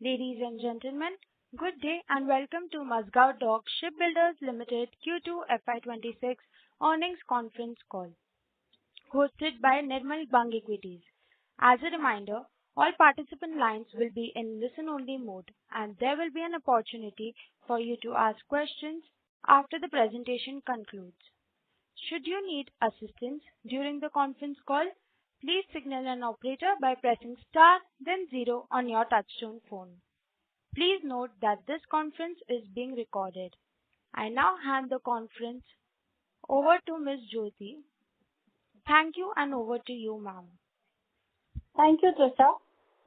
Ladies and gentlemen, good day and welcome to Mazagon Shipbuilders Ltd Q2 FY26 earnings conference call, hosted by Nirmal Bang Equities. As a reminder, all participant lines will be in listen-only mode, and there will be an opportunity for you to ask questions after the presentation concludes. Should you need assistance during the conference call, please signal an operator by pressing star then zero on your touchtone phone. Please note that this conference is being recorded. I now hand the conference over to Ms. Jyoti. Thank you, and over to you, ma'am. Thank you, Trisha.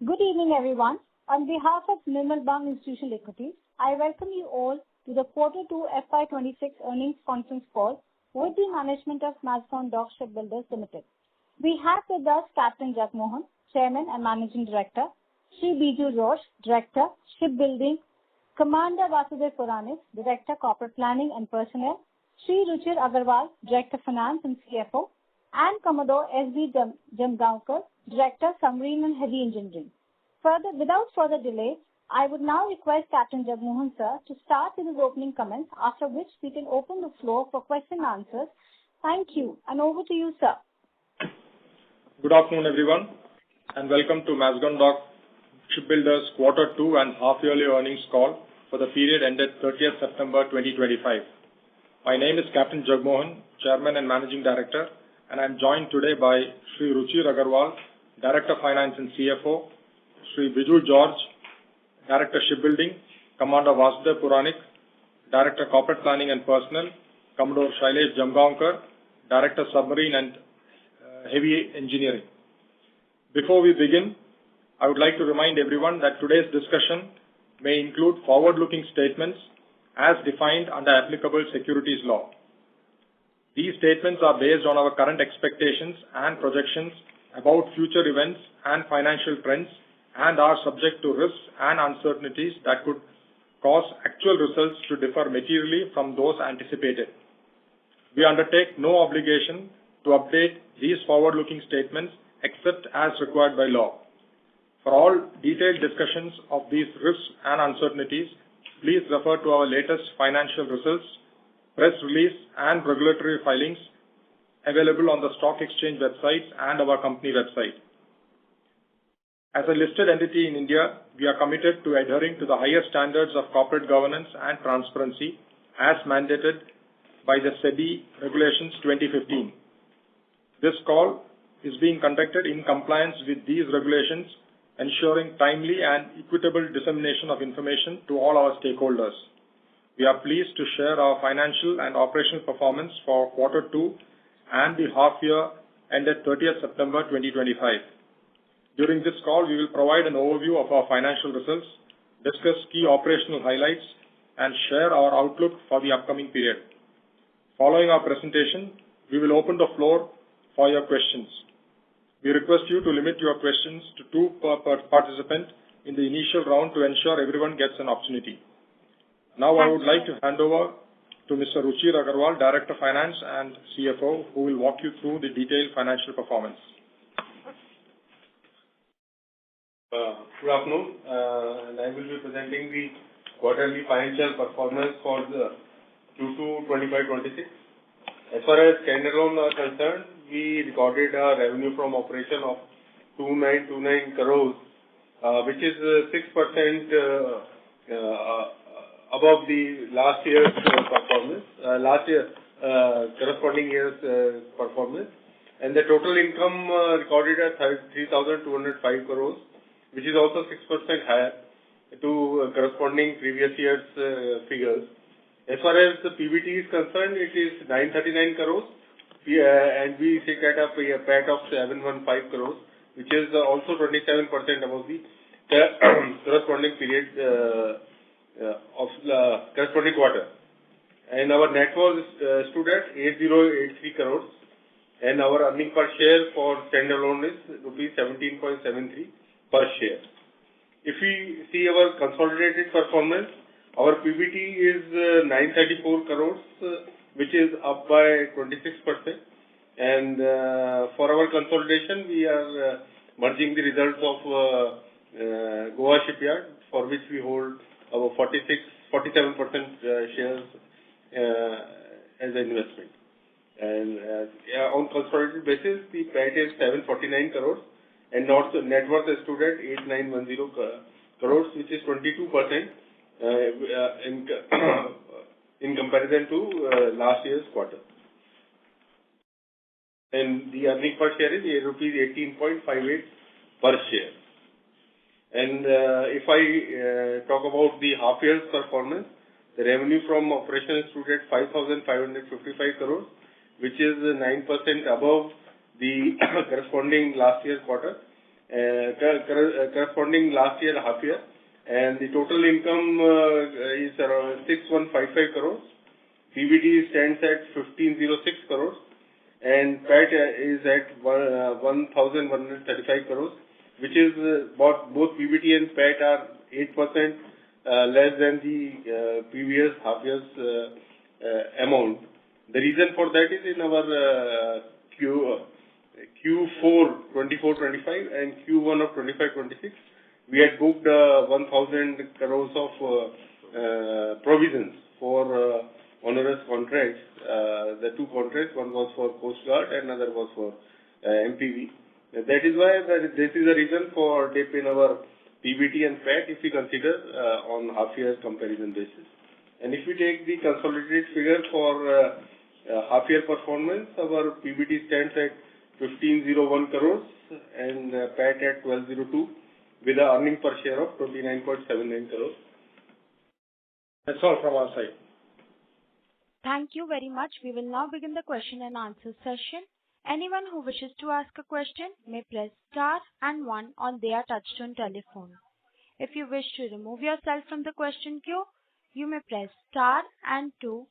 Good evening, everyone. On behalf of Nirmal Bang Institutional Equities, I welcome you all to the Q2 FY26 earnings conference call with the management of Mazagon Shipbuilders Ltd. We have with us Captain Jagmohan, Chairman and Managing Director, Shri Biju Josh, Director, Shipbuilding, Commander Vasudev Puranik, Director, Corporate Planning and Personnel, Shri Ruchir Agarwal, Director, Finance and CFO, and Commodore S.B. Jamgaonkar, Director, Submarine and Heavy Engineering. Without further delay, I would now request Captain Jagmohan sir to start with his opening comments, after which we can open the floor for question and answers. Thank you, and over to you, sir. Good afternoon, everyone, and welcome to Mazagon Shipbuilders Q2 and half-yearly earnings call for the period ended 30th September 2025. My name is Captain Jagmohan, Chairman and Managing Director, and I am joined today by Shri Ruchir Agarwal, Director Finance and CFO, Shri Biju George, Director Shipbuilding, Commander Vasudev Puranik, Director Corporate Planning and Personnel, Commodore Shailesh Jamgaonkar, Director Submarine and Heavy Engineering. Before we begin, I would like to remind everyone that today's discussion may include forward-looking statements as defined under applicable securities law. These statements are based on our current expectations and projections about future events and financial trends and are subject to risks and uncertainties that could cause actual results to differ materially from those anticipated. We undertake no obligation to update these forward-looking statements except as required by law. For all detailed discussions of these risks and uncertainties, please refer to our latest financial results, press release and regulatory filings available on the stock exchange websites and our company website. As a listed entity in India, we are committed to adhering to the highest standards of corporate governance and transparency as mandated by the SEBI Regulations 2015. This call is being conducted in compliance with these regulations, ensuring timely and equitable dissemination of information to all our stakeholders. We are pleased to share our financial and operational performance for Q2 and the half year ended 30th September 2025. During this call, we will provide an overview of our financial results, discuss key operational highlights, and share our outlook for the upcoming period. Following our presentation, we will open the floor for your questions. We request you to limit your questions to two per participant in the initial round to ensure everyone gets an opportunity. Now I would like to hand over to Mr. Ruchir Agarwal, Director Finance and CFO, who will walk you through the detailed financial performance. Good afternoon, and I will be presenting the quarterly financial performance for the Q2 25-26. As far as standalone are concerned, we recorded a revenue from operation of 2929 crores, which is 6% above the last year's performance, corresponding year's performance. And the total income recorded at 3,205 crores, which is also 6% higher to corresponding previous year's figures. As far as the PBT is concerned, it is 939 crores, and we take at a PAT of 715 crores, which is also 27% above the corresponding period of the corresponding quarter. And our net worth stood at 8083 crores, and our earning per share for standalone is rupees 17.73 per share. If we see our consolidated performance, our PBT is 934 crores, which is up by 26%. And for our consolidation, we are merging the results of Goa Shipyard for which we hold about 47% shares as an investment. And on consolidated basis, the PAT is 749 crores and net worth is stood at 8910 crores, which is 22% in comparison to last year's quarter. And the earning per share is rupees 18.58 per share. And if I talk about the half year's performance, the revenue from operations stood at 5,555 crores, which is 9% above the corresponding last year quarter, corresponding last year half year. And the total income is around 6,155 crores. PBT stands at 1,506 crores. And PAT is at 1,135 crores, which is both PBT and PAT are 8% less than the previous half year's amount. The reason for that is in our Q4 24-25 and Q1 of 25-26, we had booked 1,000 crores of provisions for onerous contracts. The two contracts, one was for Coast Guard and another was for MPV. That is why this is the reason for dip in our PBT and PAT if we consider on half year comparison basis. And if we take the consolidated figure for half year performance, our PBT stands at 1,501 crores and PAT at 1,202 with an earning per share of 29.79 crores. That's all from our side. Thank you very much. We will now begin the question and answer session. Anyone who wishes to ask a question may press star and 1 on their touchtone telephone. If you wish to remove yourself from the question queue, you may press star and 2.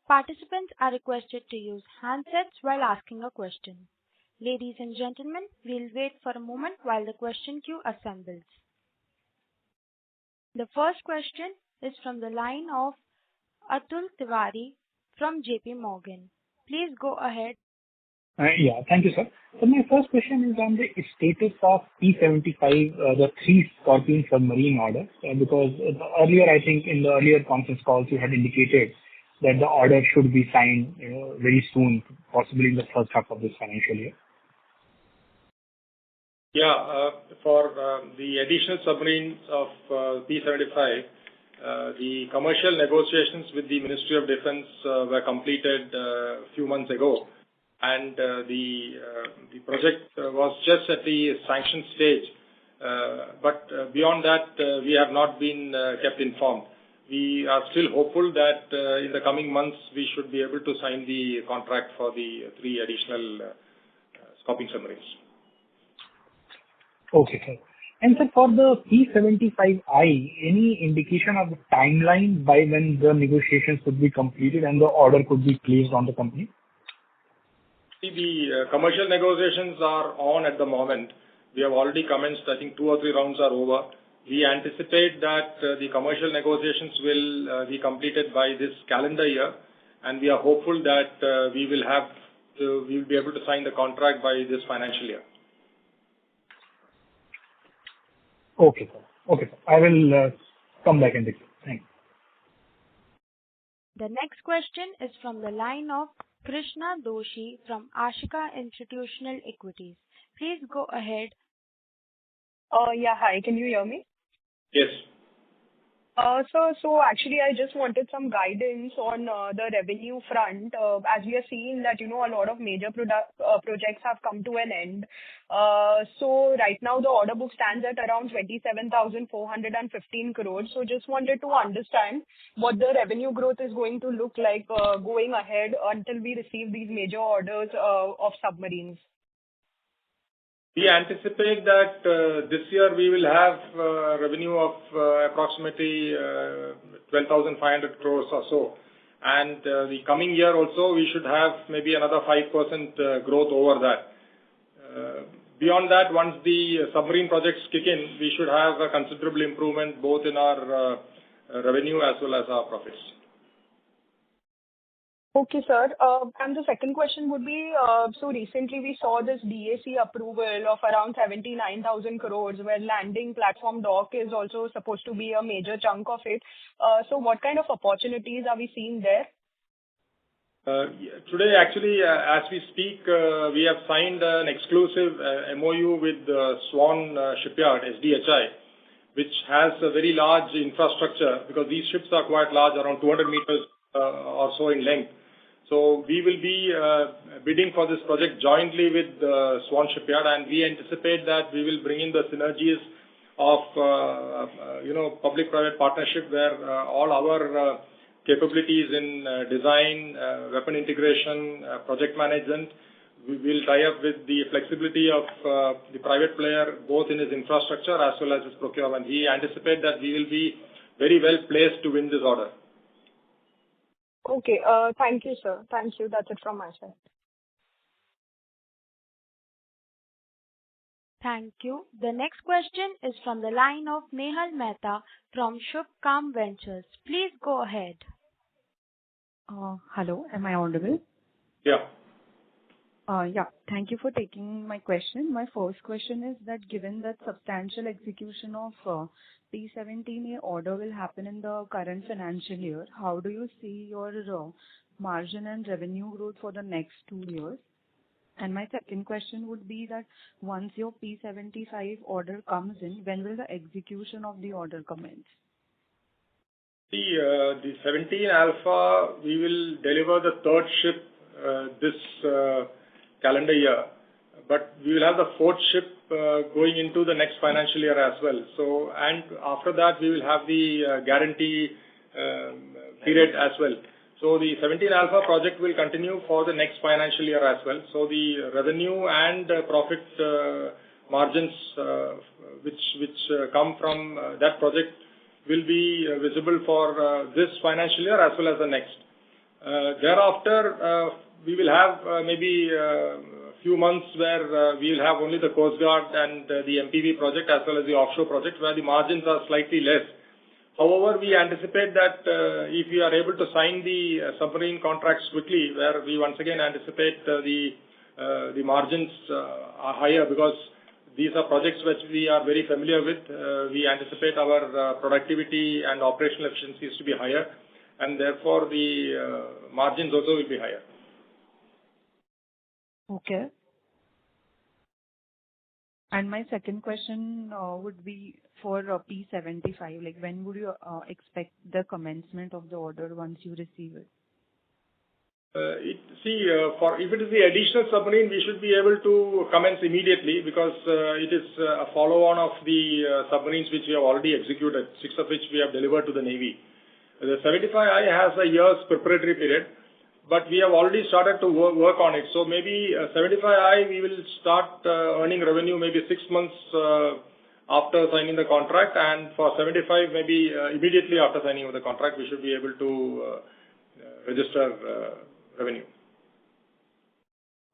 Participants are requested to use handsets while asking a question. Ladies and gentlemen, we'll wait for a moment while the question queue assembles. The first question is from the line of Atul Tiwari from JP Morgan. Please go ahead. Yeah, thank you, sir. So my first question is on the status of P75, the 3 Scorpion submarine orders, because earlier, I think in the earlier conference calls, you had indicated that the order should be signed very soon, possibly in the first half of this financial year. Yeah, for the additional submarines of P75, the commercial negotiations with the Ministry of Defence were completed a few months ago. And the project was just at the sanction stage. But beyond that, we have not been kept informed. We are still hopeful that in the coming months, we should be able to sign the contract for the 3 additional Scorpion submarines. Okay, sir. And sir, for the P75I, any indication of the timeline by when the negotiations could be completed and the order could be placed on the company? The commercial negotiations are on at the moment. We have already commenced, I think 2 or 3 rounds are over. We anticipate that the commercial negotiations will be completed by this calendar year, and we are hopeful that we will be able to sign the contract by this financial year. Okay, sir. Okay, sir. I will come back in the queue. Thank you. The next question is from the line of Krishna Doshi from Ashika Institutional Equities. Please go ahead. Yeah, hi. Can you hear me? Yes. So actually, I just wanted some guidance on the revenue front. As we are seeing that, a lot of major projects have come to an end. So right now, the order book stands at around 27,415 crores. So just wanted to understand what the revenue growth is going to look like going ahead until we receive these major orders of submarines. We anticipate that this year we will have revenue of approximately 12,500 crores or so. And the coming year also, we should have maybe another 5% growth over that. Beyond that, once the submarine projects kick in, we should have a considerable improvement both in our revenue as well as our profits. Okay, sir. And the second question would be, so recently we saw this DAC approval of around 79,000 crores, where landing platform dock is also supposed to be a major chunk of it. So what kind of opportunities are we seeing there? Today, actually, as we speak, we have signed an exclusive MOU with Swan Shipyard, SDHI, which has a very large infrastructure because these ships are quite large, around 200 meters or so in length. So we will be bidding for this project jointly with Swan Shipyard, and we anticipate that we will bring in the synergies of public-private partnership where all our capabilities in design, weapon integration, project management, we will tie up with the flexibility of the private player, both in his infrastructure as well as his procurement. We anticipate that we will be very well placed to win this order. Okay. Thank you, sir. Thank you. That's it from my side. Thank you. The next question is from the line of Nehal Mehta from Shubhkam Ventures. Please go ahead. Hello, am I audible? Yeah. Yeah, thank you for taking my question. My first question is that given that substantial execution of P17A order will happen in the current financial year, how do you see your margin and revenue growth for the next 2 years? And my second question would be that once your P75 order comes in, when will the execution of the order commence? The 17 Alpha, we will deliver the third ship this calendar year, but we will have the fourth ship going into the next financial year as well. So, and after that, we will have the guarantee period as well. So the 17 Alpha project will continue for the next financial year as well. So the revenue and profit margins which come from that project will be visible for this financial year as well as the next. Thereafter, we will have maybe a few months where we will have only the Coast Guard and the MPV project as well as the offshore project where the margins are slightly less. However, we anticipate that if we are able to sign the submarine contracts quickly, where we once again anticipate the margins are higher because these are projects which we are very familiar with. We anticipate our productivity and operational efficiencies to be higher, and therefore the margins also will be higher. Okay. And my second question would be for P75. Like, when would you expect the commencement of the order once you receive it? If it is the additional submarine, we should be able to commence immediately because it is a follow-on of the submarines which we have already executed, 6 of which we have delivered to the Navy. The 75I has a year's preparatory period, but we have already started to work on it. So maybe 75I, we will start earning revenue maybe 6 months after signing the contract, and for 75, maybe immediately after signing of the contract, we should be able to register revenue.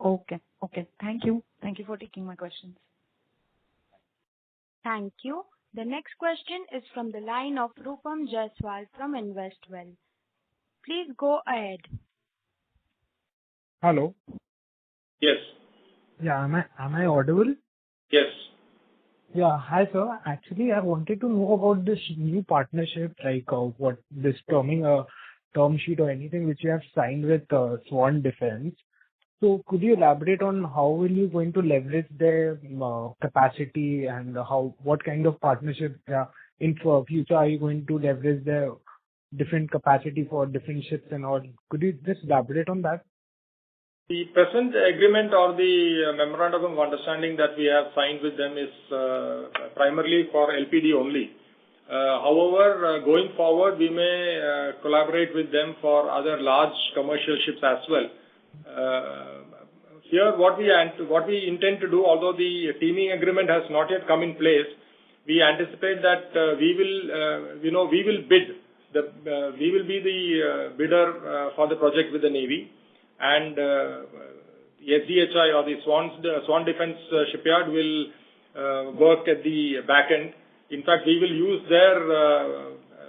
Okay. Okay. Thank you. Thank you for taking my questions. Thank you. The next question is from the line of Rupam Jaiswal from Investwell. Please go ahead. Hello. Yes. Yeah, am I audible? Yes. Yeah. Hi, sir. Actually, I wanted to know about this new partnership, like what this term sheet or anything which you have signed with Swan Defense. So could you elaborate on how will you going to leverage their capacity and what kind of partnership in future are you going to leverage their different capacity for different ships and all? Could you just elaborate on that? The present agreement or the memorandum of understanding that we have signed with them is primarily for LPD only. However, going forward, we may collaborate with them for other large commercial ships as well. Here, what we intend to do, although the teaming agreement has not yet come in place, we anticipate that we will bid. We will be the bidder for the project with the Navy, and the SDHI or the Swan Defense Shipyard will work at the back end. In fact, we will use their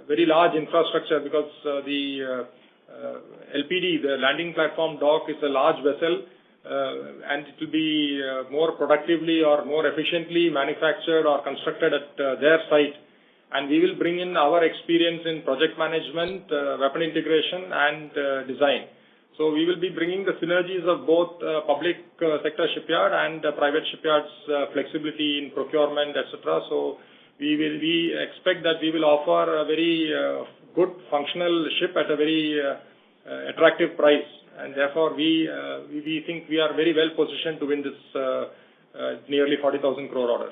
very large infrastructure because the LPD, the landing platform dock, is a large vessel, and it will be more productively or more efficiently manufactured or constructed at their site. And we will bring in our experience in project management, weapon integration, and design. So we will be bringing the synergies of both public sector shipyard and private shipyards' flexibility in procurement, etc. So we expect that we will offer a very good functional ship at a very attractive price, and therefore we think we are very well positioned to win this nearly 40,000 crore order.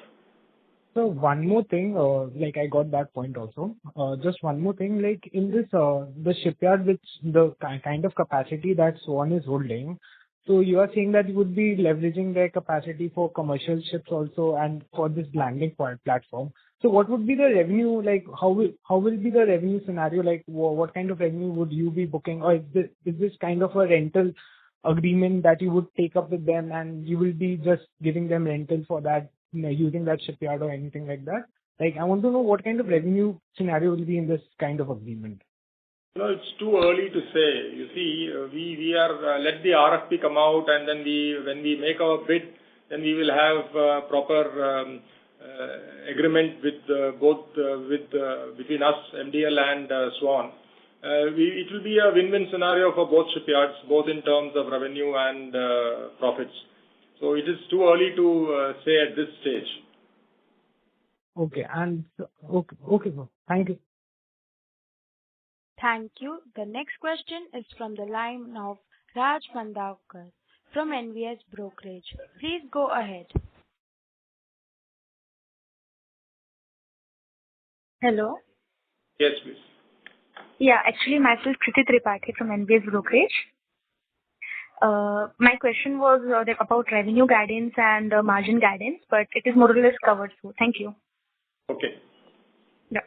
So one more thing, like I got that point also. Just one more thing, like in this, the shipyard, which the kind of capacity that Swan is holding, so you are saying that you would be leveraging their capacity for commercial ships also and for this landing platform. So what would be the revenue, like how will be the revenue scenario, like what kind of revenue would you be booking, or is this kind of a rental agreement that you would take up with them and you will be just giving them rental for that, using that shipyard or anything like that? Like, I want to know what kind of revenue scenario will be in this kind of agreement. It's too early to say. You see, we are let the RFP come out, and then when we make our bid, then we will have proper agreement with between us, MDL, and Swan. It will be a win-win scenario for both shipyards, both in terms of revenue and profits. So it is too early to say at this stage. Okay, okay, sir. Thank you. Thank you. The next question is from the line of Raj Mandavkar from NVS Brokerage. Please go ahead. Hello. Yes, please. Yeah, actually myself Kriti Tripathi from NVS Brokerage. My question was about revenue guidance and margin guidance, but it is more or less covered. So thank you. Okay. Yeah.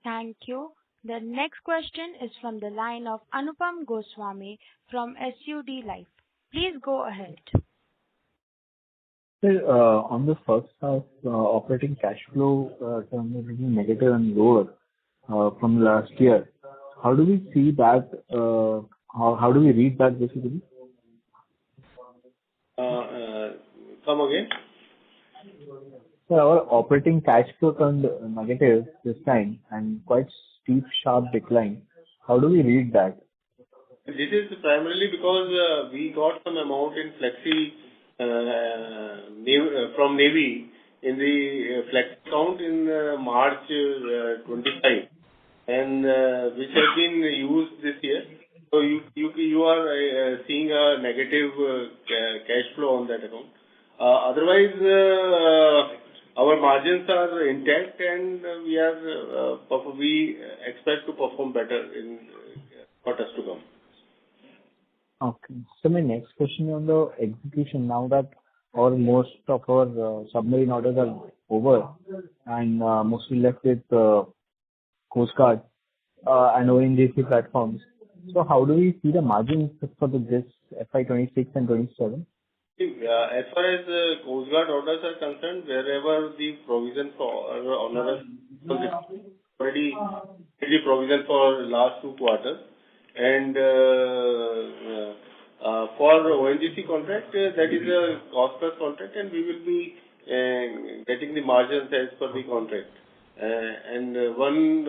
Thank you. The next question is from the line of Anupam Goswami from SUD Life. Please go ahead. Sir, on the first half, operating cash flow terms are really negative and lower from last year. How do we see that? How do we read that basically? Come again? So our operating cash flow turned negative this time and quite steep, sharp decline. How do we read that? This is primarily because we got some amount in flexi from Navy in the flex account in March 25, and which has been used this year. So you are seeing a negative cash flow on that account. Otherwise, our margins are intact, and we expect to perform better in quarters to come. Okay. So my next question on the execution, now that most of our submarine orders are over and mostly left with Coast Guard and ONGC platforms. So how do we see the margins for this FY26 and 27? As far as Coast Guard orders are concerned, wherever the provision for onerous already the provision for last 2 quarters, and for ONGC contract, that is a cost plus contract, and we will be getting the margins as per the contract. And one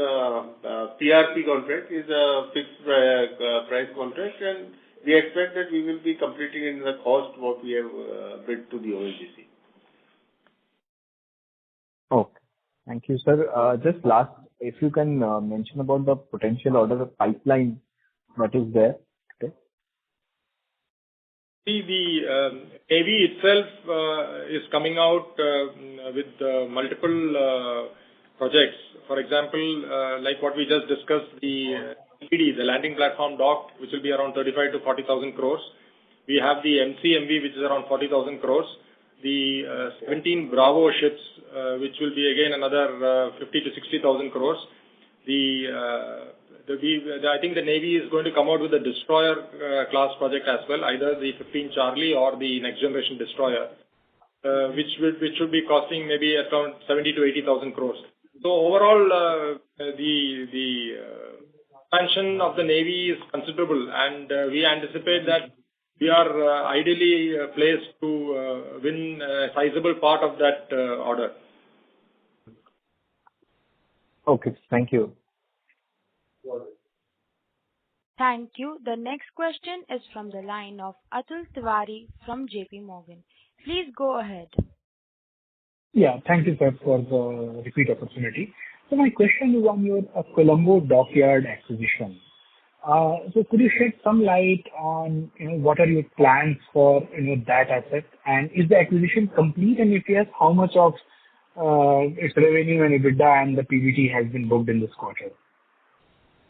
PRP contract is a fixed price contract, and we expect that we will be completing in the cost what we have bid to the ONGC. Okay. Thank you, sir. Just last, if you can mention about the potential order pipeline that is there. Okay. The Navy itself is coming out with multiple projects. For example, like what we just discussed, the LPD, the landing platform dock, which will be around 35 to 40,000 crores. We have the MCMV, which is around 40,000 crores. The 17 Bravo ships, which will be again another 50 to 60,000 crores. I think the Navy is going to come out with a destroyer class project as well, either the 15 Charlie or the next generation destroyer, which should be costing maybe around 70 to 80,000 crores. So overall, the expansion of the Navy is considerable, and we anticipate that we are ideally placed to win a sizable part of that order. Okay. Thank you. Thank you. The next question is from the line of Atul Tiwari from JP Morgan. Please go ahead. Yeah. Thank you, sir, for the repeat opportunity. So my question is on your Colombo dockyard acquisition. So could you shed some light on, what are your plans for, that asset? And is the acquisition complete? And if yes, how much of its revenue and EBITDA and the PBT has been booked in this quarter?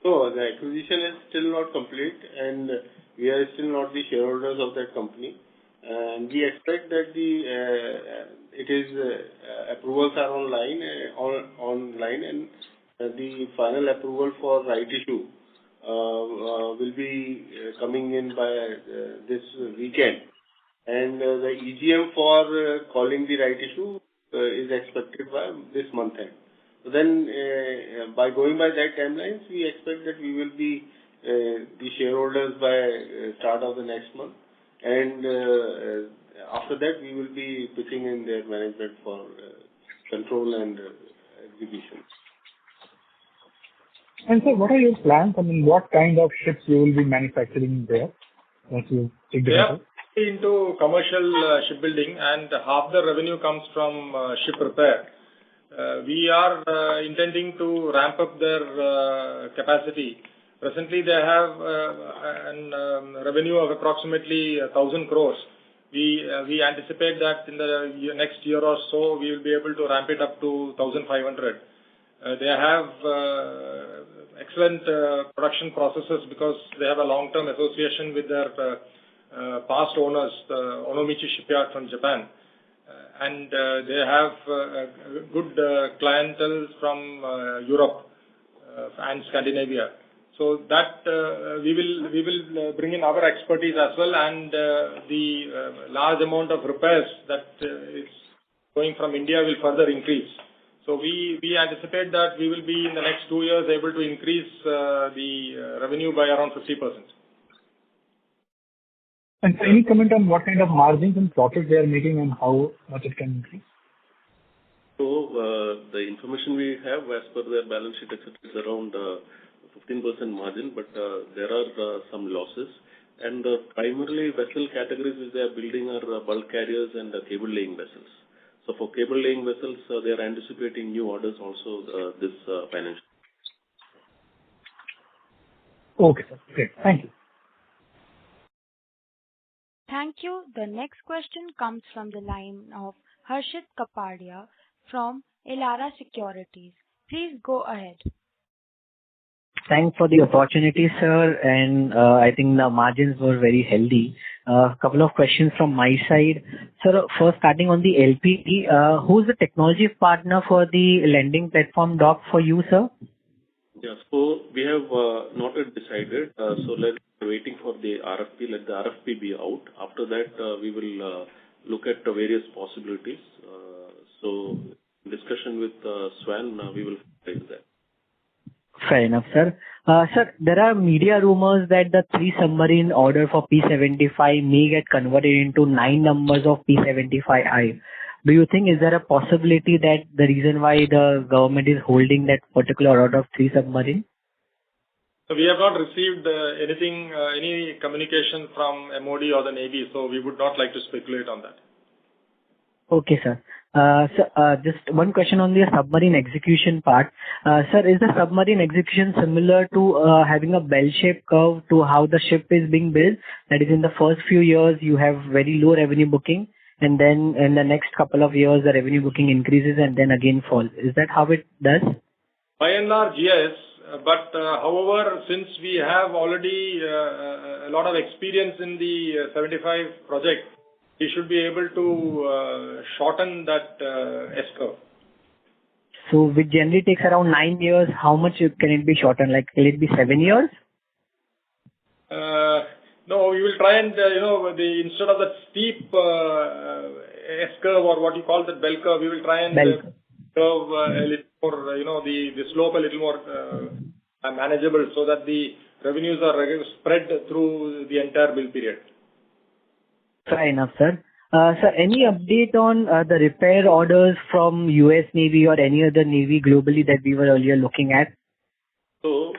So the acquisition is still not complete, and we are still not the shareholders of that company. And we expect that approvals are online, and the final approval for right issue will be coming in by this weekend. And the EGM for calling the right issue is expected by this month end. So then, by going by that timelines, we expect that we will be the shareholders by start of the next month. And after that, we will be pitching in their management for control and execution. And sir, what are your plans? I mean, what kind of ships you will be manufacturing there once you take the control? We are into commercial shipbuilding, and half the revenue comes from ship repair. We are intending to ramp up their capacity. Presently, they have a revenue of approximately 1,000 crores. We anticipate that in the next year or so, we will be able to ramp it up to 1,500. They have excellent production processes because they have a long-term association with their past owners, the Onomichi Shipyard from Japan. And they have good clientele from Europe and Scandinavia. So that we will bring in our expertise as well, and the large amount of repairs that is going from India will further increase. So we anticipate that we will be in the next 2 years able to increase the revenue by around 50%. And so any comment on what kind of margins and profits they are making and how much it can increase? So the information we have as per their balance sheet, etc., is around 15% margin, but there are some losses. And primarily vessel categories which they are building are bulk carriers and cable laying vessels. So for cable laying vessels, they are anticipating new orders also this financial. Okay, sir. Great. Thank you. Thank you. The next question comes from the line of Harshit Kapadia from Elara Securities. Please go ahead. Thanks for the opportunity, sir. And I think the margins were very healthy. A couple of questions from my side. Sir, first starting on the LPD, who's the technology partner for the lending platform dock for you, sir? Yeah, so we have not yet decided. So let's waiting for the RFP. Let the RFP be out. After that, we will look at the various possibilities. So in discussion with Swan, we will take that. Fair enough, sir. Sir, there are media rumors that the 3 submarine order for P75 may get converted into 9 numbers of P75I. Do you think is there a possibility that the reason why the government is holding that particular order of 3 submarine? So we have not received any communication from MOD or the Navy, so we would not like to speculate on that. Okay, sir. Just one question on the submarine execution part. Sir, is the submarine execution similar to having a bell-shaped curve to how the ship is being built? That is, in the first few years, you have very low revenue booking, and then in the next couple of years, the revenue booking increases and then again falls. Is that how it does? By and large, yes. But however, since we have already a lot of experience in the 75 project, we should be able to shorten that S-curve. So which generally takes around 9 years, how much can it be shortened? Like, will it be 7 years? No, we will try and, instead of that steep S-curve or what you call the bell curve, we will try and curve a little more, the slope a little more manageable so that the revenues are spread through the entire bill period. Fair enough, sir. Sir, any update on the repair orders from US Navy or any other Navy globally that we were earlier looking at? So,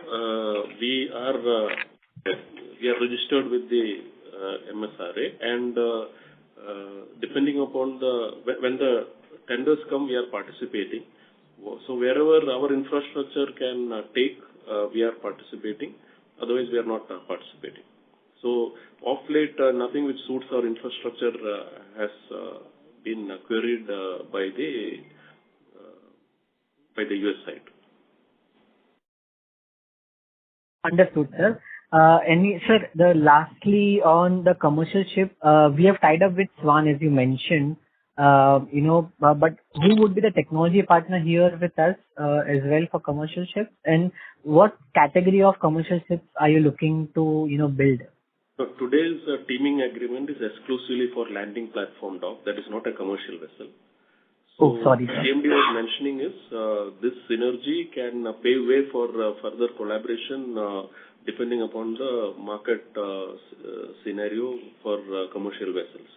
we are registered with the MSRA, and depending upon when the tenders come, we are participating. So wherever our infrastructure can take, we are participating. Otherwise, we are not participating. So of late, nothing which suits our infrastructure has been queried by the US side. Understood, sir. Sir, lastly on the commercial ship, we have tied up with Swan, as you mentioned, but who would be the technology partner here with us as well for commercial ships? And what category of commercial ships are you looking to, build? So today's teaming agreement is exclusively for landing platform dock. That is not a commercial vessel. So sorry. What CMD was mentioning is this synergy can pave way for further collaboration depending upon the market scenario for commercial vessels.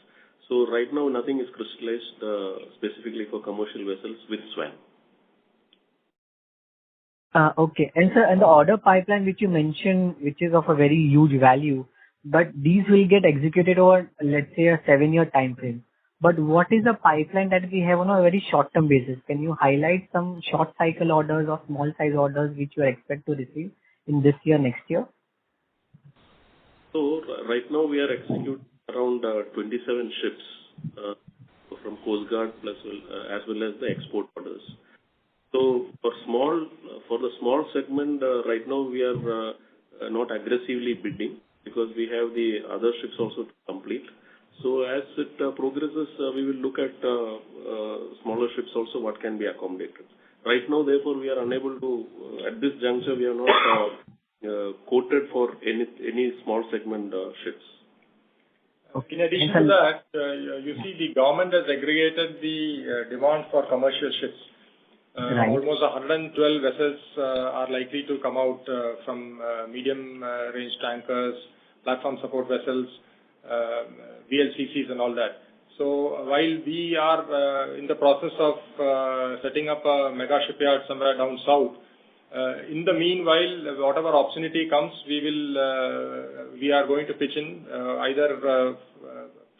So right now, nothing is crystallized specifically for commercial vessels with Swan. Okay. And sir, and the order pipeline which you mentioned, which is of a very huge value, but these will get executed over, let's say, a 7-year time frame. But what is the pipeline that we have on a very short-term basis? Can you highlight some short cycle orders or small size orders which you expect to receive in this year, next year? So right now we are executing around 27 ships from Coast Guard as well as the export orders. So for the small segment, right now we are not aggressively bidding because we have the other ships also to complete. So as it progresses, we will look at smaller ships also, what can be accommodated. Right now, therefore, we are unable to, at this juncture, we are not quoted for any small segment ships. In addition to that, you see the government has aggregated the demand for commercial ships. Right. Almost 112 vessels are likely to come out from medium range tankers, platform support vessels, VLCCs and all that. So while we are in the process of setting up a mega shipyard somewhere down south, in the meanwhile, whatever opportunity comes, we are going to pitch in either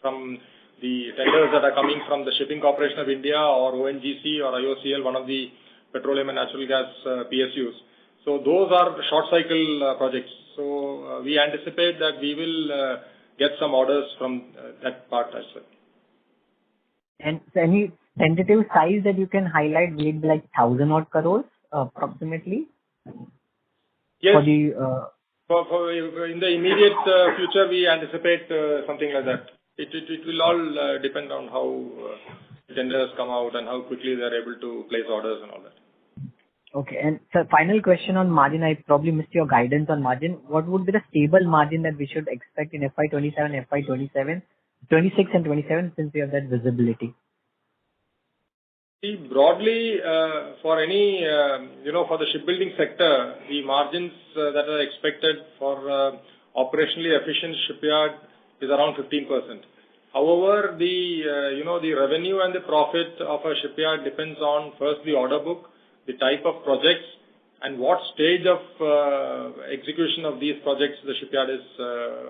from the tenders that are coming from the Shipping Corporation of India or ONGC or IOCL, one of the petroleum and natural gas PSUs. So those are short cycle projects. So we anticipate that we will get some orders from that part as well. And any tentative size that you can highlight, will it be like 1,000 odd crores approximately? Yes. For the, for in the immediate future, we anticipate something like that. It will all depend on how tenders come out and how quickly they are able to place orders and all that. Okay. And sir, final question on margin. I probably missed your guidance on margin. What would be the stable margin that we should expect in FY27, FY27, 26 and 27 since we have that visibility? See, broadly, for any, for the shipbuilding sector, the margins that are expected for operationally efficient shipyard is around 15%. However, the revenue and the profit of a shipyard depends on first the order book, the type of projects, and what stage of execution of these projects the shipyard is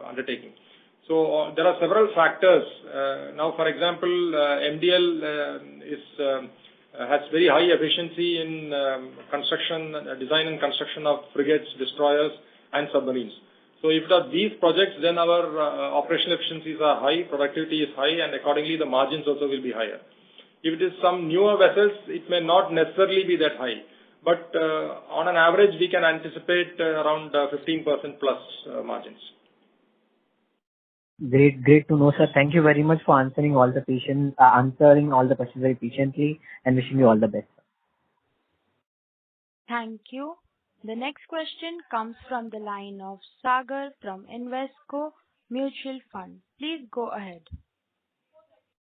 undertaking. So there are several factors. Now, for example, MDL has very high efficiency in design and construction of frigates, destroyers, and submarines. So if it are these projects, then our operational efficiencies are high, productivity is high, and accordingly the margins also will be higher. If it is some newer vessels, it may not necessarily be that high. But on an average, we can anticipate around 15% plus margins. Great to know, sir. Thank you very much for answering all the questions very patiently, and wishing you all the best. Thank you. The next question comes from the line of Sagar from Invesco Mutual Fund. Please go ahead.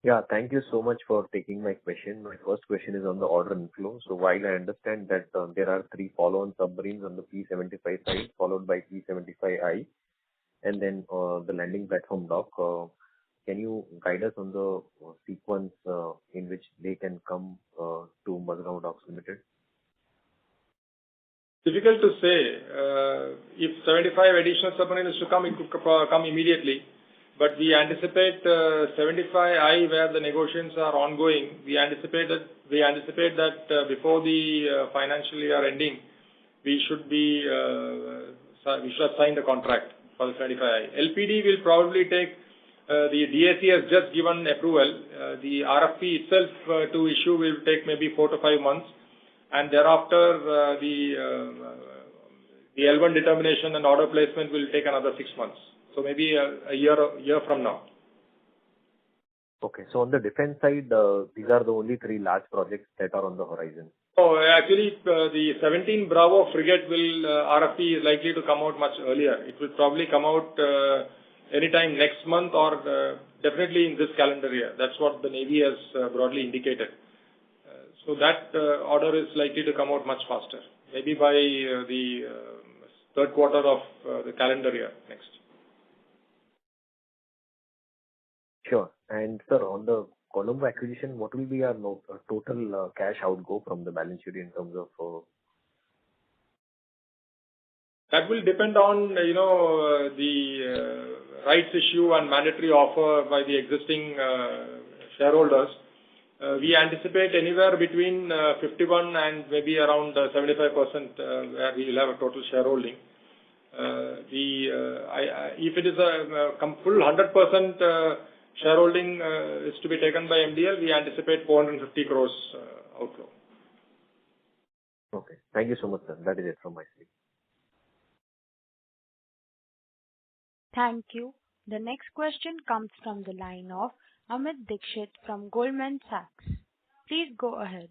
Yeah, thank you so much for taking my question. My first question is on the order inflow. So while I understand that there are 3 follow-on submarines on the P75 side, followed by P75I, and then the landing platform dock, can you guide us on the sequence in which they can come to Mazagon Docks Limited? Difficult to say. If 75 additional submarines to come, it could come immediately. But we anticipate 75I, where the negotiations are ongoing. We anticipate that before the financial year ending, we should have signed the contract for the 75I. LPD will probably take the DAC has just given approval. The RFP itself to issue will take maybe 4 to 5 months, and thereafter the L1 determination and order placement will take another 6 months. So maybe a year from now. Okay. So on the defense side, these are the only 3 large projects that are on the horizon. Oh, actually, the 17 Bravo frigate RFP is likely to come out much earlier. It will probably come out anytime next month or definitely in this calendar year. That's what the Navy has broadly indicated. So that order is likely to come out much faster, maybe by the third quarter of the calendar year next. Sure. And sir, on the Colombo acquisition, what will be our total cash outgo from the balance sheet in terms of? That will depend on the rights issue and mandatory offer by the existing shareholders. We anticipate anywhere between 51 and maybe around 75% where we will have a total shareholding. If it is a full 100% shareholding is to be taken by MDL, we anticipate 450 crores outflow. Okay. Thank you so much, sir. That is it from my side. Thank you. The next question comes from the line of Amit Dixit from Goldman Sachs. Please go ahead.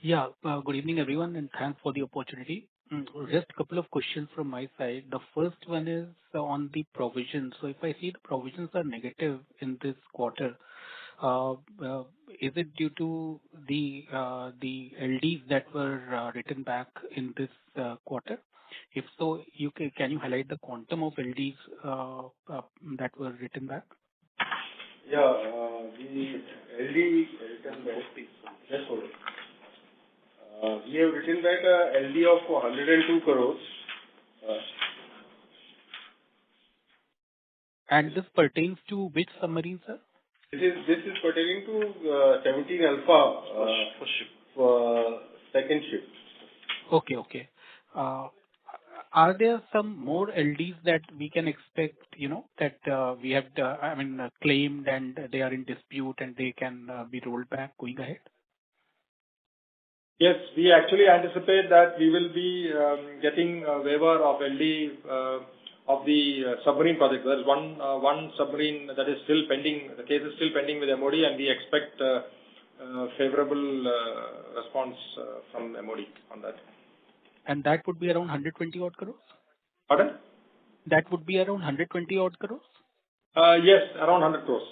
Yeah. Good evening, everyone, and thanks for the opportunity. Just a couple of questions from my side. The first one is on the provisions. So if I see the provisions are negative in this quarter, is it due to the LDs that were written back in this quarter? If so, can you highlight the quantum of LDs that were written back? Yeah, the LD written back. Just hold it. We have written back a LD of 102 crores. And this pertains to which submarine, sir? This is pertaining to 17 Alpha for second ship. Okay. Are there some more LDs that we can expect, that we have, claimed and they are in dispute and they can be rolled back going ahead? Yes, we actually anticipate that we will be getting a waiver of LD of the submarine project. There is one submarine that is still pending. The case is still pending with MOD, and we expect favorable response from MOD on that. And that would be around 120 odd crores? Pardon? That would be around 120 odd crores? Yes, around 100 crores.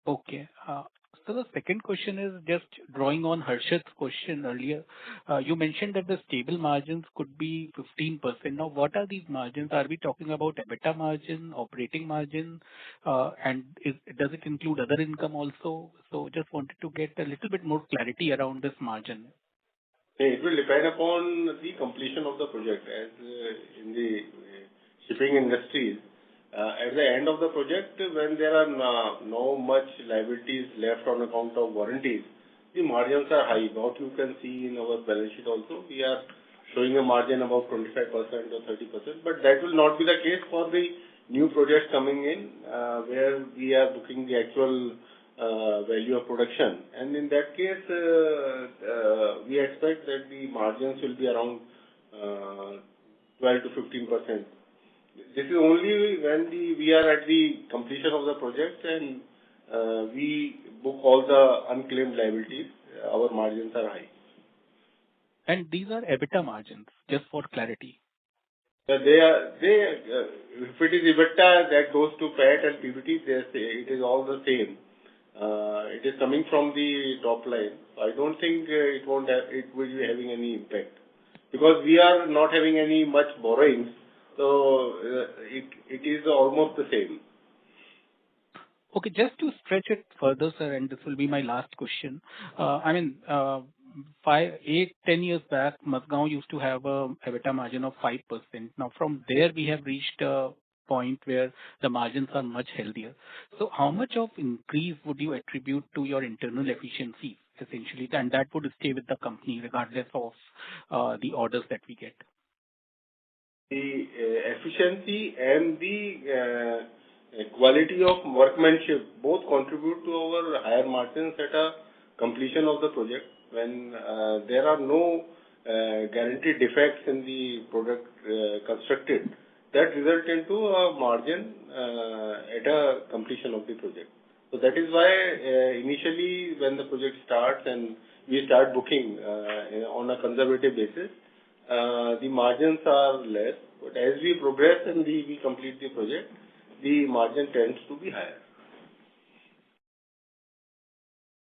Okay. So the second question is just drawing on Harshit's question earlier. You mentioned that the stable margins could be 15%. Now, what are these margins? Are we talking about EBITDA margin, operating margin, and does it include other income also? So just wanted to get a little bit more clarity around this margin. It will depend upon the completion of the project. As in the shipping industries, at the end of the project, when there are no much liabilities left on account of warranties, the margins are high. What you can see in our balance sheet also, we are showing a margin about 25% or 30%, but that will not be the case for the new projects coming in, where we are booking the actual value of production. And in that case, we expect that the margins will be around 12 to 15%. This is only when we are at the completion of the project and we book all the unclaimed liabilities. Our margins are high. And these are EBITDA margins, just for clarity. If it is EBITDA that goes to PAT and PBT, they say it is all the same. It is coming from the top line. I don't think it will be having any impact because we are not having any much borrowings, so it is almost the same. Okay, just to stretch it further, sir, and this will be my last question. 10 years back, Mazagon used to have a EBITDA margin of 5%. Now, from there, we have reached a point where the margins are much healthier. So how much of increase would you attribute to your internal efficiency, essentially, and that would stay with the company regardless of the orders that we get? The efficiency and the quality of workmanship both contribute to our higher margins at a completion of the project when there are no guaranteed defects in the product constructed. That result into a margin at a completion of the project. So that is why initially when the project starts and we start booking on a conservative basis, the margins are less. But as we progress and we complete the project, the margin tends to be higher.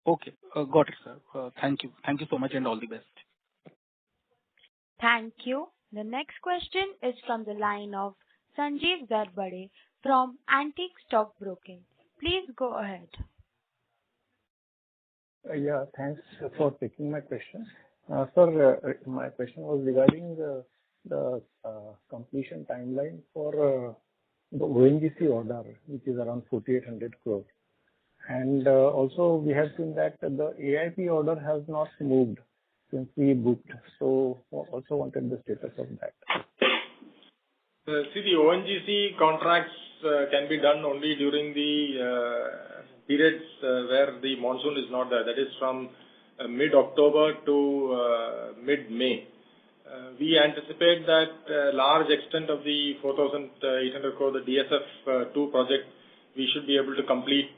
Okay, got it, sir. Thank you. Thank you so much and all the best. Thank you. The next question is from the line of Sanjeev Zarbade from Antique Stock Broking. Please go ahead. Yeah, thanks for taking my question. Sir, my question was regarding the completion timeline for the ONGC order, which is around 4,800 crore. And also we have seen that the AIP order has not moved since we booked. So also wanted the status of that. See, the ONGC contracts can be done only during the periods where the monsoon is not there. That is from mid-October to mid-May. We anticipate that a large extent of the 4,800 crore, the DSF-2 project, we should be able to complete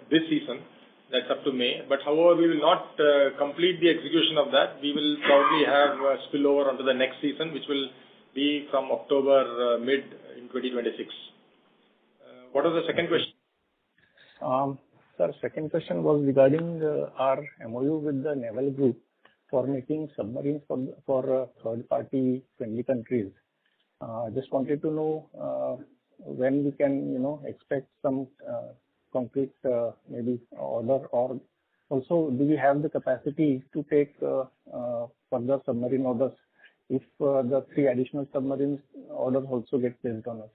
this season. That's up to May. But however, we will not complete the execution of that. We will probably have a spillover onto the next season, which will be from October mid in 2026. What was the second question? Sir, second question was regarding our MOU with the Naval Group for making submarines for third-party friendly countries. Just wanted to know when we can, expect some concrete maybe order, or also do we have the capacity to take further submarine orders if the 3 additional submarines orders also get placed on us?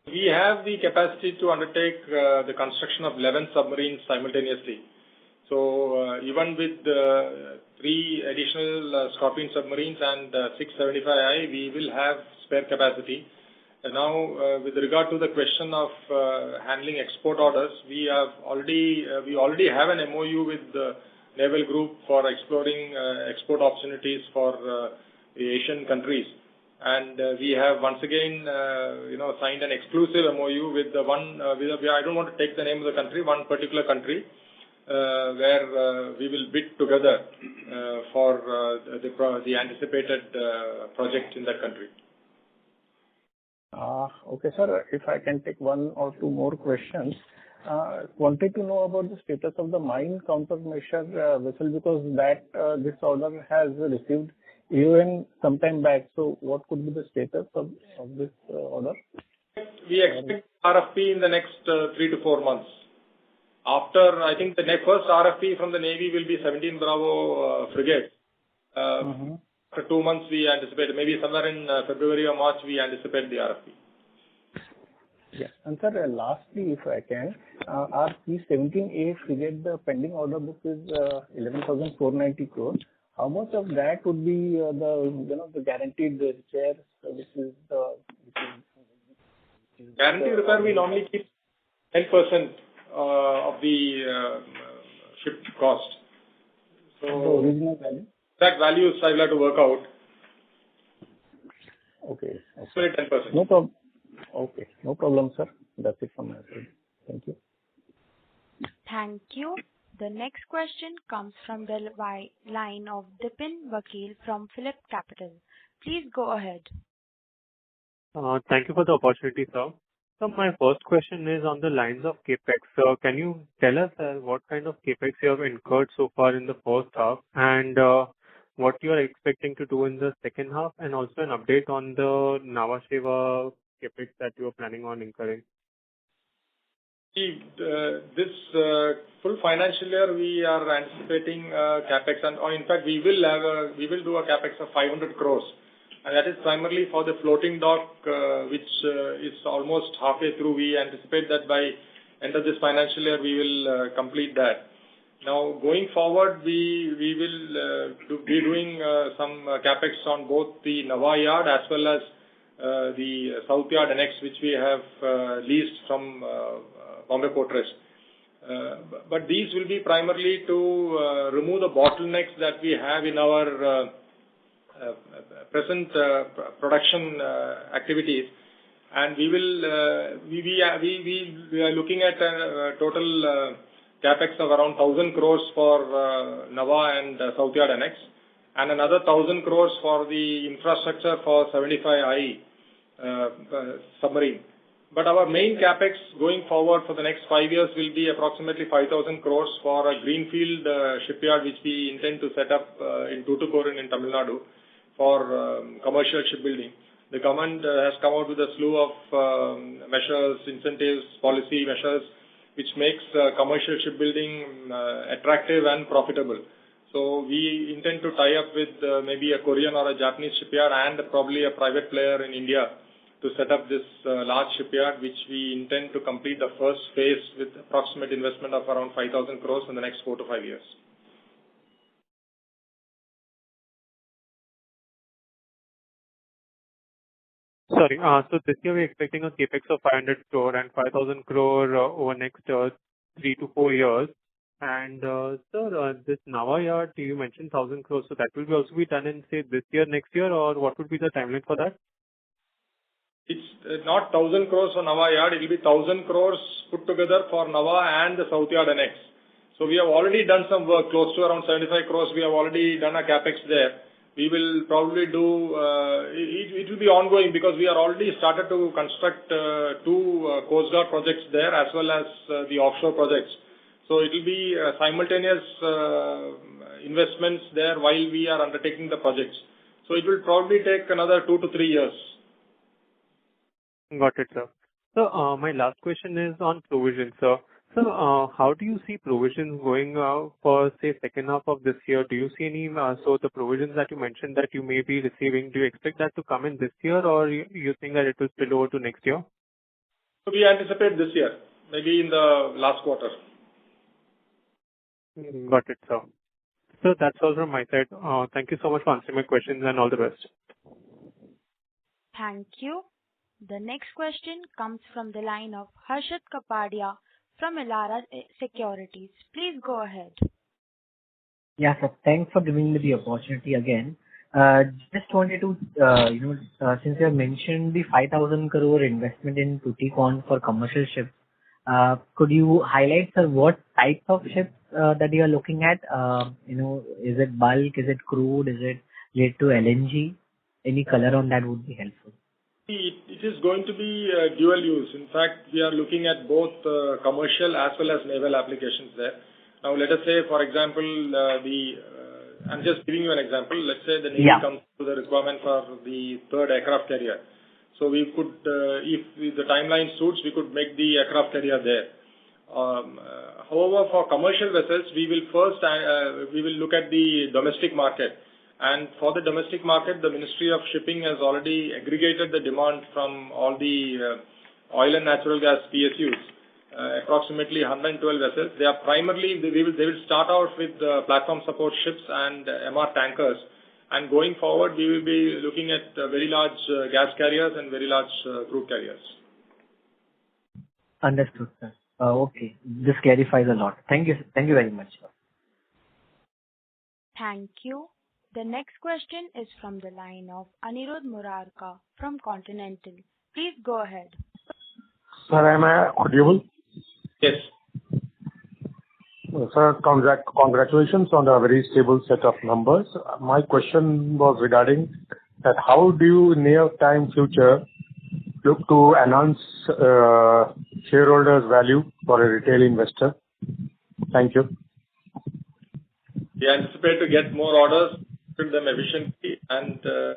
We have the capacity to undertake the construction of 11 submarines simultaneously. So even with 3 additional Scorpene submarines and 675I, we will have spare capacity. And now, with regard to the question of handling export orders, we already have an MOU with the Naval Group for exploring export opportunities for the Asian countries. And we have once again, signed an exclusive MOU with the one. I don't want to take the name of the country, one particular country, where we will bid together for the anticipated project in that country. Okay, sir. If I can take 1 or 2 more questions. Wanted to know about the status of the mine countermeasure vessel, because that this order has received even sometime back. So what could be the status of this order? We expect RFP in the next 3 to 4 months. After, I think the first RFP from the Navy will be 17 Bravo frigate. For 2 months we anticipate, maybe somewhere in February or March we anticipate the RFP. Yes. And sir, lastly, if I can, our P-17A frigate, the pending order book is 11,490 crore. How much of that would be the guaranteed repairs, which is guaranteed repair? We normally keep 10% of the ship cost. So the original value? That value I will have to work out. Okay. So 10%. No problem. Okay. No problem, sir. That's it from my side. Thank you. Thank you. The next question comes from the line of Dipin Vakil from Phillip Capital. Please go ahead. Thank you for the opportunity, sir. So my first question is on the lines of CapEx. So can you tell us what kind of CapEx you have incurred so far in the first half, and what you are expecting to do in the second half, and also an update on the Nhava Sheva CapEx that you are planning on incurring? See, this full financial year, we are anticipating CapEx, or in fact, we will do a CapEx of 500 crores, and that is primarily for the floating dock, which is almost halfway through. We anticipate that by end of this financial year, we will complete that. Now, going forward, we will be doing some CapEx on both the Nhava Yard as well as the South Yard Annex, which we have leased from Bombay Port Trust. But these will be primarily to remove the bottlenecks that we have in our present production activities, and we are looking at a total capex of around 1,000 crores for Nhava and South Yard Annex, and another 1,000 crores for the infrastructure for 75I submarine. But our main capex going forward for the next 5 years will be approximately 5,000 crores for a greenfield shipyard which we intend to set up in Tuticorin in Tamil Nadu for commercial shipbuilding. The government has come out with a slew of measures, incentives, policy measures, which makes commercial shipbuilding attractive and profitable. So we intend to tie up with maybe a Korean or a Japanese shipyard and probably a private player in India to set up this large shipyard, which we intend to complete the first phase with approximate investment of around 5,000 crores in the next 4 to 5 years. Sorry, so this year we're expecting a capex of 500 crore and 5,000 crore over next 3 to 4 years. And sir, this Nhava Yard, you mentioned 1,000 crores, so that will be also be done in, say, this year, next year, or what would be the timeline for that? It's not 1,000 crores for Nhava Yard. It will be 1,000 crores put together for Nhava and the South Yard Annex. So we have already done some work, close to around 75 crores. We have already done a capex there. We will probably do, it will be ongoing because we are already started to construct 2 Coast Guard projects there as well as the offshore projects. So it will be simultaneous investments there while we are undertaking the projects. So it will probably take another 2 to 3 years. Got it, sir. So my last question is on provisions, sir. So how do you see provisions going for, say, second half of this year? Do you see any, so the provisions that you mentioned that you may be receiving, do you expect that to come in this year, or you think that it will spill over to next year? So we anticipate this year, maybe in the last quarter. Got it, sir. So that's all from my side. Thank you so much for answering my questions, and all the best. Thank you. The next question comes from the line of Harshit Kapadia from Elara Securities. Please go ahead. Yeah, sir. Thanks for giving me the opportunity again. Just wanted to, since you have mentioned the 5,000 crore investment in Tuticorin for commercial ships, could you highlight, sir, what type of ships that you are looking at? Is it bulk? Is it crude? Is it related to LNG? Any color on that would be helpful. It is going to be dual use. In fact, we are looking at both commercial as well as naval applications there. Now, let us say, for example, I'm just giving you an example. Let's say the Navy comes to the requirement for the 3rd aircraft carrier. So we could, if the timeline suits, we could make the aircraft carrier there. However, for commercial vessels, we will first we will look at the domestic market. And for the domestic market, the Ministry of Shipping has already aggregated the demand from all the oil and natural gas PSUs, approximately 112 vessels. They are primarily, they will start out with platform support ships and MR tankers. And going forward, we will be looking at very large gas carriers and very large crude carriers. Understood, sir. Okay. This clarifies a lot. Thank you. Thank you very much, sir. Thank you. The next question is from the line of Anirudh Murarka from Continental. Please go ahead. Sir, am I audible? Yes. Sir, congratulations on a very stable set of numbers. My question was regarding that how do you in near time future look to enhance shareholders' value for a retail investor? Thank you. We anticipate to get more orders, build them efficiently, and So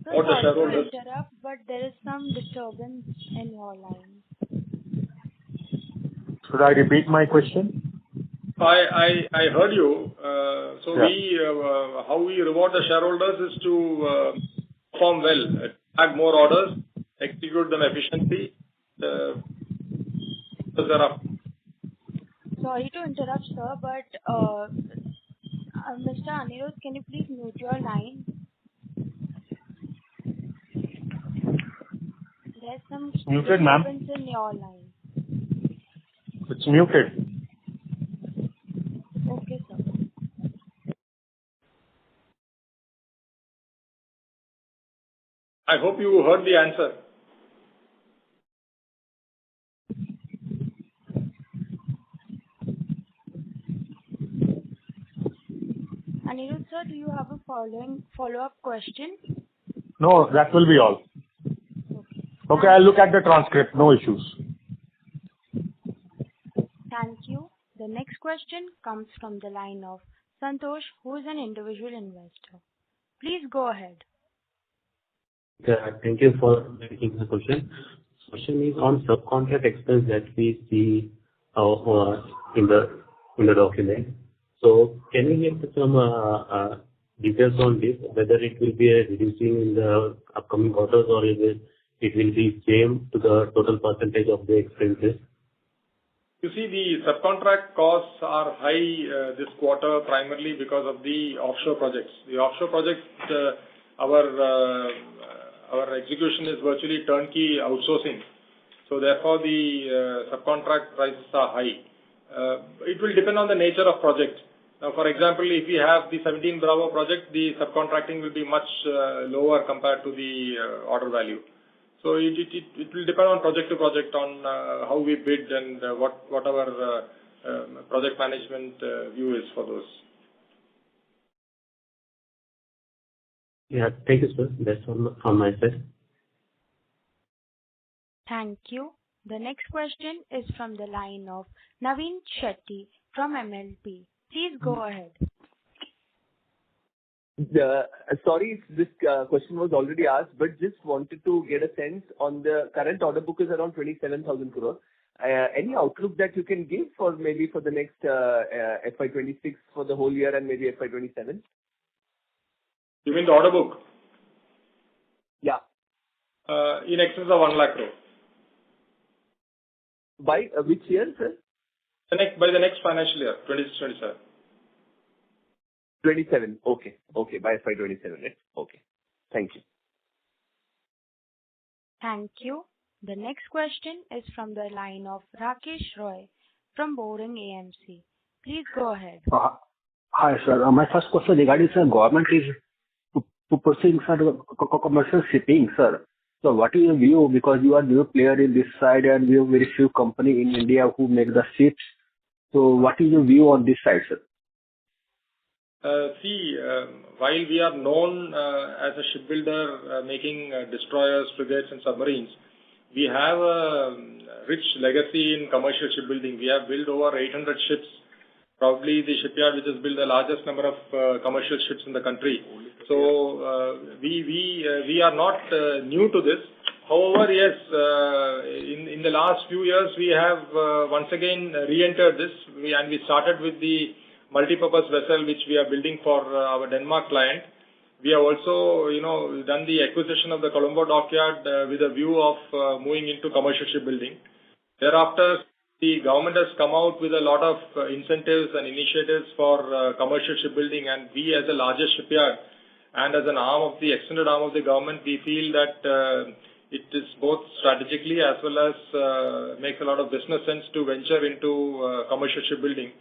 the sorry shareholders. to interrupt, but there is some disturbance in your line. Should I repeat my question? I heard you. So Yeah. how we reward the shareholders is to perform well, add more orders, execute them efficiently. Sorry to interrupt, sir, but Mr. Anirudh, can you please mute your line? There's some Muted, ma'am. disturbance in your line. It's muted. Okay, sir. I hope you heard the answer. Anirudh, sir, do you have a follow-up question? No, that will be all. Okay, I'll look at the transcript. No issues. Thank you. The next question comes from the line of Santosh, who is an individual investor. Please go ahead. Thank you for taking the question. Question is on subcontract expense that we see in the document. So can you give some details on this, whether it will be reducing in the upcoming quarters or it will be same to the total percentage of the expenses? You see, the subcontract costs are high this quarter primarily because of the offshore projects. The offshore projects, our execution is virtually turnkey outsourcing. So therefore, the subcontract prices are high. It will depend on the nature of project. Now, for example, if we have the 17 Bravo project, the subcontracting will be much lower compared to the order value. So it will depend on project to project on how we bid and what our project management view is for those. Yeah, thank you, sir. That's all from my side. Thank you. The next question is from the line of Naveen Shetty from MLP. Please go ahead. Sorry if this question was already asked, but just wanted to get a sense on the current order book is around 27,000 crore. Any outlook that you can give for maybe for the next FY26 for the whole year and maybe FY27? You mean the order book? Yeah. In excess of 1 lakh crore. By which year, sir? By the next financial year, 26-27. 27. Okay. By FY27, right? Okay. Thank you. Thank you. The next question is from the line of Rakesh Roy from Boring AMC. Please go ahead. Hi, sir. My first question regarding, sir, government is pursuing commercial shipping, sir. So what is your view? Because you are new player in this side and we have very few company in India who make the ships. So what is your view on this side, sir? While we are known as a shipbuilder making destroyers, frigates and submarines, we have a rich legacy in commercial shipbuilding. We have built over 800 ships, probably the shipyard which has built the largest number of commercial ships in the country. So we are not new to this. However, yes, in the last few years we have once again re-entered this, and we started with the multi-purpose vessel which we are building for our Denmark client. We have also, done the acquisition of the Colombo dockyard with a view of moving into commercial shipbuilding. Thereafter, the government has come out with a lot of incentives and initiatives for commercial shipbuilding, and we as the largest shipyard and as an extended arm of the government, we feel that it is both strategically as well as makes a lot of business sense to venture into commercial shipbuilding.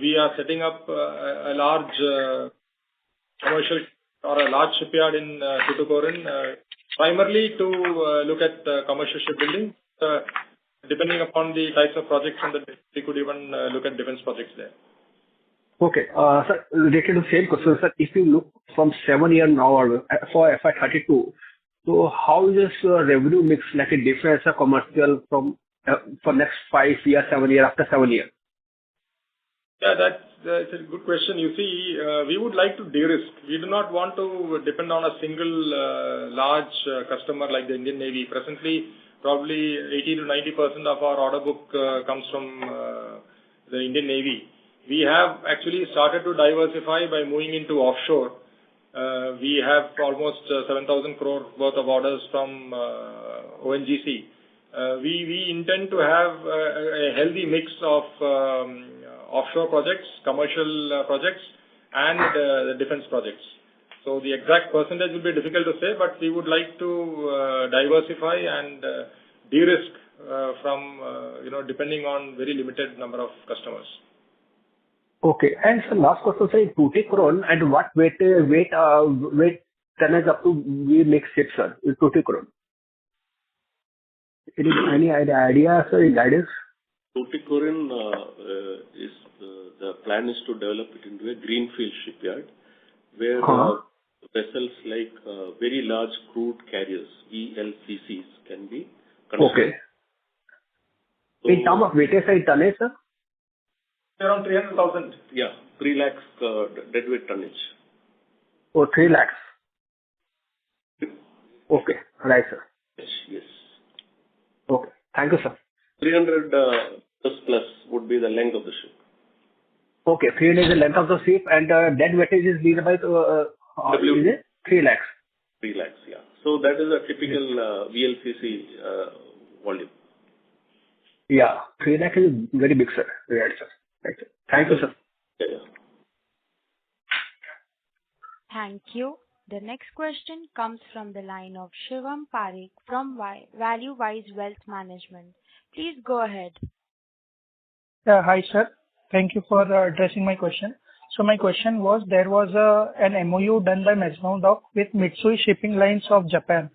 We are setting up a large commercial or a large shipyard in Tuticorin, primarily to look at commercial shipbuilding. Depending upon the types of projects, and we could even look at defense projects there. Okay, sir, related to same question, sir. If you look from 7 years now or for FY32, So how is this revenue mix like a difference a commercial from for next 5 years, 7 years, after 7 years? Yeah, that's a good question. You see, we would like to de-risk. We do not want to depend on a single large customer like the Indian Navy. Presently, probably 80 to 90% of our order book comes from the Indian Navy. We have actually started to diversify by moving into offshore. We have almost 7,000 crore worth of orders from ONGC. We intend to have a healthy mix of offshore projects, commercial projects, and the defense projects. So the exact percentage will be difficult to say, but we would like to diversify and de-risk from depending on very limited number of customers. Okay. And so last question, say, Tuticorin, and what weight tonnage up to we make ships, sir, in Tuticorin? Any idea, sir, guidance? Tuticorin is the plan is to develop it into a greenfield shipyard where vessels like very large crude carriers, VLCCs, can be constructed. Okay. So, in terms of weightage and tonnage, sir? Around 300,000. Yeah, 3 lakhs deadweight tonnage. Oh, 3 lakhs. Okay, right, sir. Yes. Okay, thank you, sir. 300 plus would be the length of the ship. Okay, 300 is the length of the ship, and dead weightage is nearby to 3 lakhs. 3 lakhs, yeah. So that is a typical VLCC volume. Yeah, 3 lakhs is very big, sir. Right, sir. Right, sir. Thank you, sir. Yeah. Thank you. The next question comes from the line of Shivam Parekh from ValueWise Wealth Management. Please go ahead. Hi, sir. Thank you for addressing my question. So my question was, there was an MOU done by Mazagon Dock with Mitsui Shipping Lines of Japan.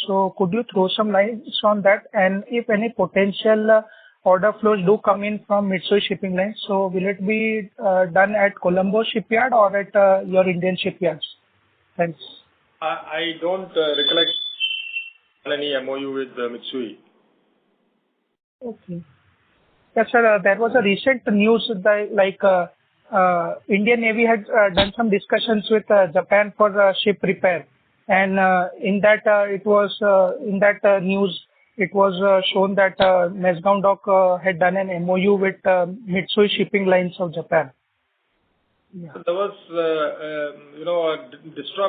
So could you throw some lights on that? And if any potential order flows do come in from Mitsui Shipping Lines, so will it be done at Colombo shipyard or at your Indian shipyards? Thanks. I don't recollect any MOU with Mitsui. Okay. Yes, sir. There was a recent news that Indian Navy had done some discussions with Japan for ship repair, and in that news it was shown that Mazagon Dock had done an MOU with Mitsui Shipping Lines of Japan. Yeah. There was,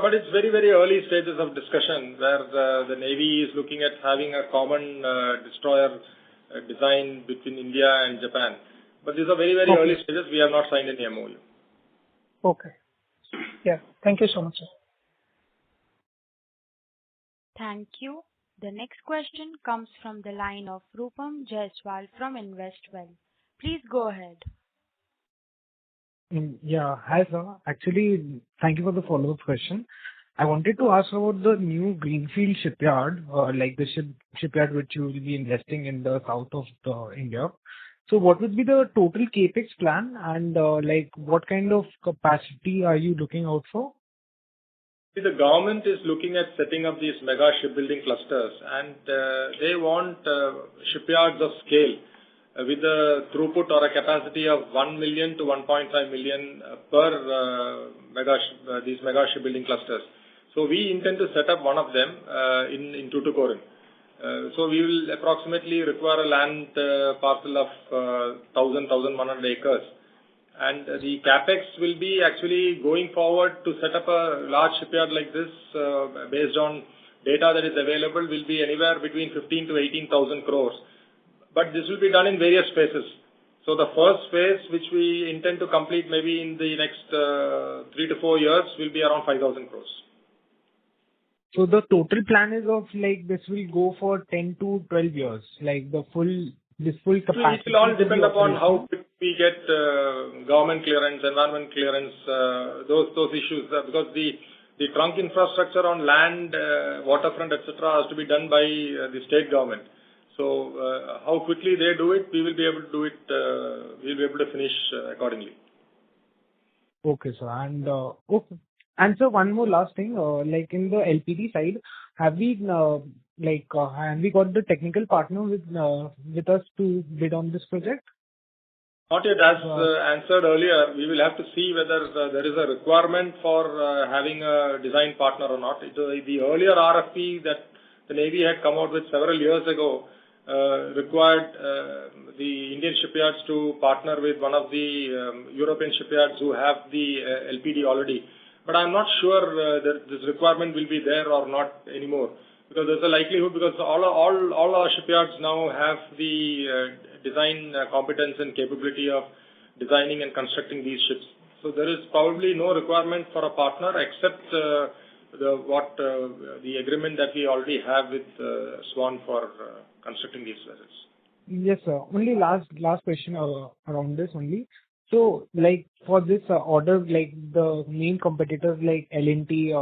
but it's very, very early stages of discussion where the Navy is looking at having a common destroyer design between India and Japan. But these are very, very early stages. We have not signed any MOU. Okay. Yeah. Thank you so much, sir. Thank you. The next question comes from the line of Rupam Jaiswal from Investwell. Please go ahead. Yeah. Hi, sir. Actually, thank you for the follow-up question. I wanted to ask about the new greenfield shipyard, like the shipyard which you will be investing in the south of India. So what would be the total capex plan, and what kind of capacity are you looking out for? The government is looking at setting up these mega shipbuilding clusters, and they want shipyards of scale with a throughput or a capacity of 1 million to 1.5 million per these mega shipbuilding clusters. So we intend to set up one of them in Tuticorin. So we will approximately require a land parcel of 1,100 acres. And the capex will be actually going forward to set up a large shipyard like this based on data that is available will be anywhere between 15 to 18,000 crores. But this will be done in various phases. So the first phase, which we intend to complete maybe in the next 3 to 4 years, will be around 5,000 crores. So the total plan is of this will go for 10 to 12 years, like this full capacity. It will all depend upon how quick we get government clearance, environment clearance, those issues. Because the trunk infrastructure on land, waterfront, etc., has to be done by the state government. So how quickly they do it, we will be able to do it. We will be able to finish accordingly. Okay, sir. And okay. And so one more last thing, like in the LPD side, have we got the technical partner with us to bid on this project? Not yet. As answered earlier, we will have to see whether there is a requirement for having a design partner or not. The earlier RFP that the Navy had come out with several years ago required the Indian shipyards to partner with one of the European shipyards who have the LPD already. But I'm not sure that this requirement will be there or not anymore, because there's a likelihood, because all our shipyards now have the design competence and capability of designing and constructing these ships. So there is probably no requirement for a partner except the agreement that we already have with Swan for constructing these vessels. Yes, sir. Only last question around this only. So, like for this order, like the main competitors like L&T,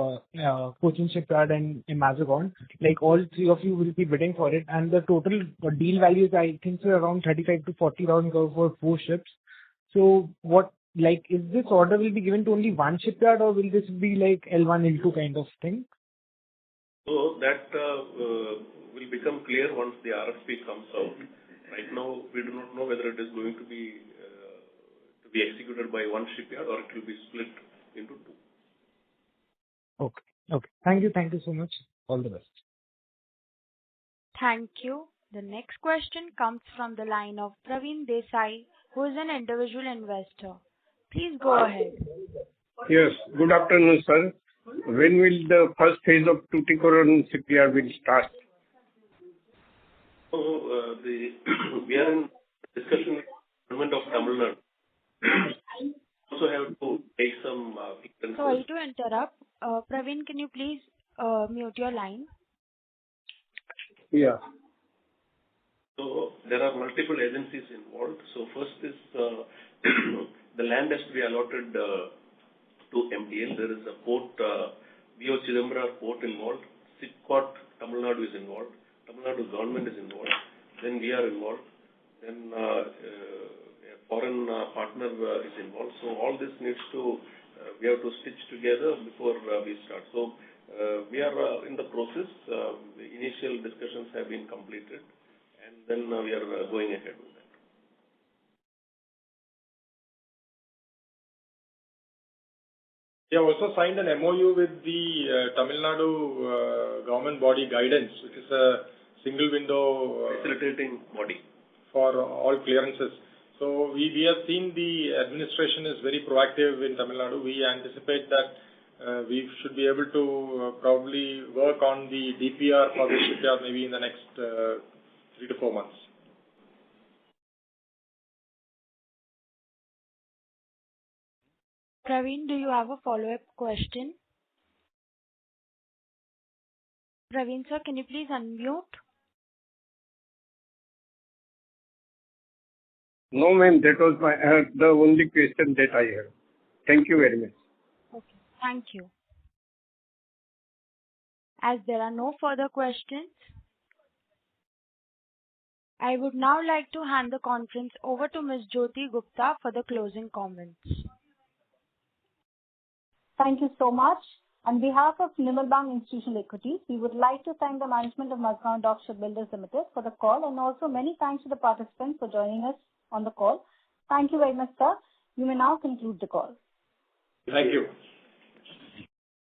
Cochin Shipyard and Mazagon, like all three of you will be bidding for it, and the total deal value is, I think, so around 35 to 40,000 crores for 4 ships. So, what like is this order will be given to only one shipyard, or will this be like L1, L2 kind of thing? So that will become clear once the RFP comes out. Right now, we do not know whether it is going to be executed by one shipyard or it will be split into 2. Okay. Thank you so much. All the best. Thank you. The next question comes from the line of Praveen Desai, who is an individual investor. Please go ahead. Yes. Good afternoon, sir. When will the first phase of Tuticorin shipyard will start? So we are in discussion with the government of Tamil Nadu. Also have to take some clearances. Sorry to interrupt. Praveen, can you please mute your line? Yeah. So there are multiple agencies involved. So first is the land has to be allotted to MDL. There is a port, BO Chidambara port involved. SIPCOT Tamil Nadu is involved. Tamil Nadu government is involved. Then we are involved. Then a foreign partner is involved. So all this needs to, we have to stitch together before we start. So we are in the process. The initial discussions have been completed, and then we are going ahead with that. We have also signed an MOU with the Tamil Nadu government body Guidance, which is a single window facilitating body for all clearances. So we have seen the administration is very proactive in Tamil Nadu. We anticipate that we should be able to probably work on the DPR for the shipyard maybe in the next 3 to 4 months. Praveen, do you have a follow-up question? Praveen sir, can you please unmute? No, ma'am. That was the only question that I have. Thank you very much. Okay. Thank you. As there are no further questions, I would now like to hand the conference over to Ms. Jyoti Gupta for the closing comments. Thank you so much. On behalf of Nirmal Bang Institutional Equities, we would like to thank the management of Mazagon Dock Shipbuilders Ltd for the call, and also many thanks to the participants for joining us on the call. Thank you very much, sir. You may now conclude the call. Thank you.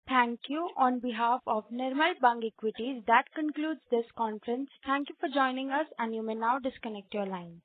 Thank you. On behalf of Nirmal Bang Equities, that concludes this conference. Thank you for joining us, and you may now disconnect your lines.